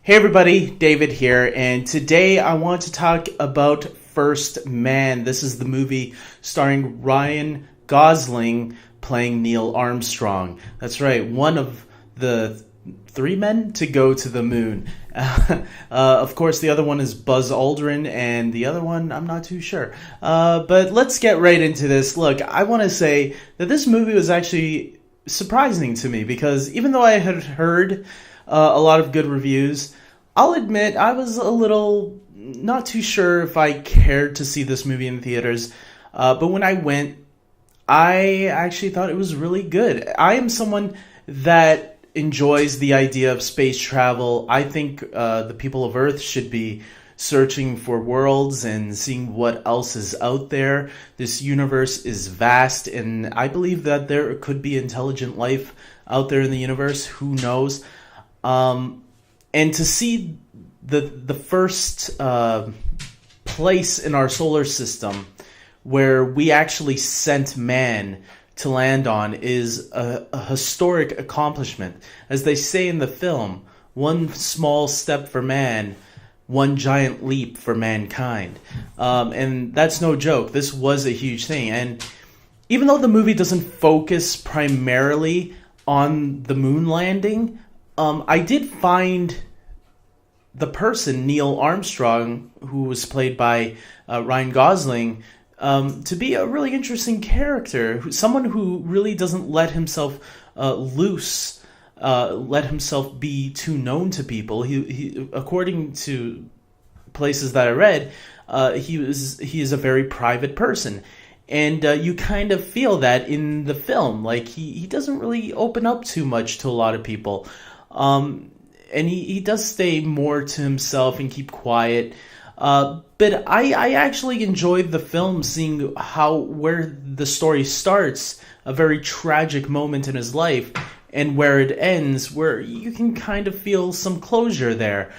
Hey everybody, David here, and today I want to talk about First Man. This is the movie starring Ryan Gosling playing Neil Armstrong. That's right, one of the three men to go to the moon. Of course, the other one is Buzz Aldrin, and the other one, I'm not too sure. But let's get right into this. Look, I want to say that this movie was actually surprising to me because even though I had heard a lot of good reviews, I'll admit I was a little not too sure if I cared to see this movie in theaters. But when I went, I actually thought it was really good. I am someone that enjoys the idea of space travel. I think the people of Earth should be searching for worlds and seeing what else is out there. This universe is vast, and I believe that there could be intelligent life out there in the universe. Who knows? And to see the first place in our solar system where we actually sent man to land on is a historic accomplishment. As they say in the film, one small step for man, one giant leap for mankind. And that's no joke. This was a huge thing. And even though the movie doesn't focus primarily on the moon landing, I did find the person, Neil Armstrong, who was played by Ryan Gosling, to be a really interesting character. Someone who really doesn't let himself loose, let himself be too known to people. He according to places that I read, he is a very private person. And you kind of feel that in the film. Like, he doesn't really open up too much to a lot of people. And he does stay more to himself and keep quiet. But I actually enjoyed the film, seeing where the story starts, a very tragic moment in his life, and where it ends, where you can kind of feel some closure there.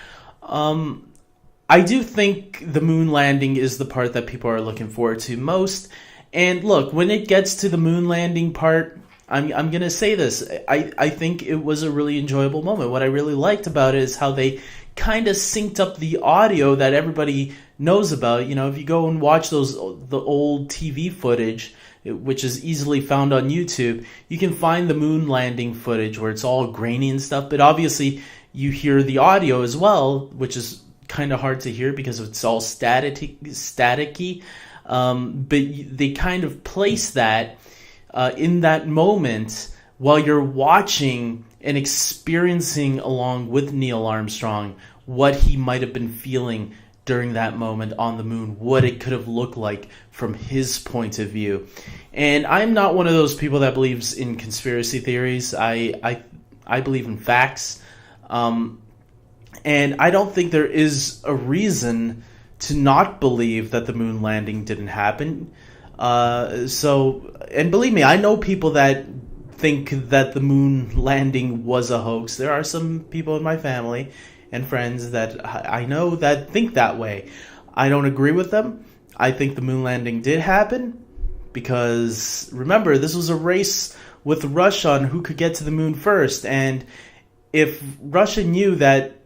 I do think the moon landing is the part that people are looking forward to most. And look, when it gets to the moon landing part, I'm going to say this. I think it was a really enjoyable moment. What I really liked about it is how they kind of synced up the audio that everybody knows about. You know, if you go and watch the old TV footage, which is easily found on YouTube, you can find the moon landing footage where it's all grainy and stuff. But obviously, you hear the audio as well, which is kind of hard to hear because it's all staticky. But they kind of place that in that moment while you're watching and experiencing along with Neil Armstrong what he might have been feeling during that moment on the moon, what it could have looked like from his point of view. And I'm not one of those people that believes in conspiracy theories. I believe in facts. And I don't think there is a reason to not believe that the moon landing didn't happen. And believe me, I know people that think that the moon landing was a hoax. There are some people in my family and friends that I know that think that way. I don't agree with them. I think the moon landing did happen because, remember, this was a race with Russia on who could get to the moon first. And if Russia knew that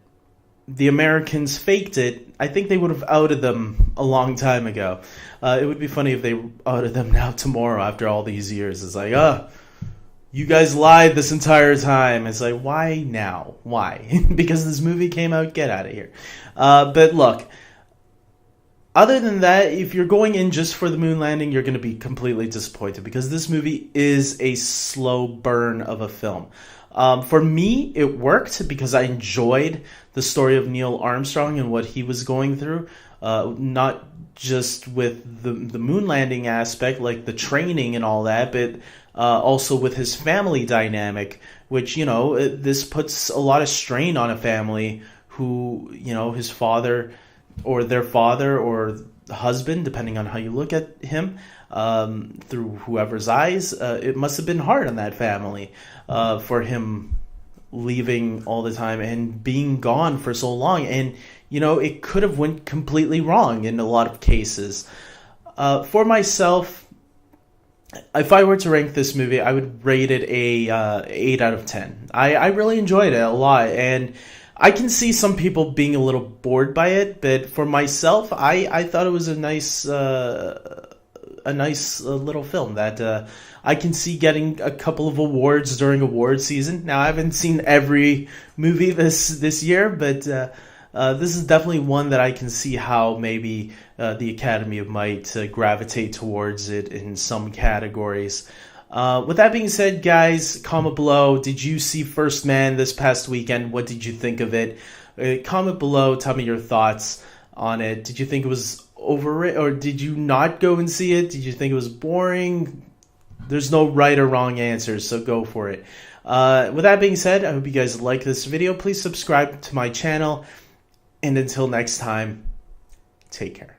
the Americans faked it, I think they would have outed them a long time ago. It would be funny if they outed them now tomorrow after all these years. It's like, you guys lied this entire time. It's like, why now? Why? Because this movie came out? Get out of here. But look, other than that, if you're going in just for the moon landing, you're going to be completely disappointed because this movie is a slow burn of a film. For me, it worked because I enjoyed the story of Neil Armstrong and what he was going through, not just with the moon landing aspect, like the training and all that, but also with his family dynamic, which, this puts a lot of strain on a family who, his father or their father or husband, depending on how you look at him, through whoever's eyes, it must have been hard on that family for him leaving all the time and being gone for so long. And, it could have went completely wrong in a lot of cases. For myself, if I were to rank this movie, I would rate it a 8 out of 10. I really enjoyed it a lot. And I can see some people being a little bored by it, but for myself, I thought it was a nice little film that I can see getting a couple of awards during award season. Now, I haven't seen every movie this year, but this is definitely one that I can see how maybe the Academy might gravitate towards it in some categories. With that being said, guys, comment below. Did you see First Man this past weekend? What did you think of it? Comment below. Tell me your thoughts on it. Did you think it was overrated, or did you not go and see it? Did you think it was boring? There's no right or wrong answers, so go for it. With that being said, I hope you guys like this video. Please subscribe to my channel. And until next time, take care.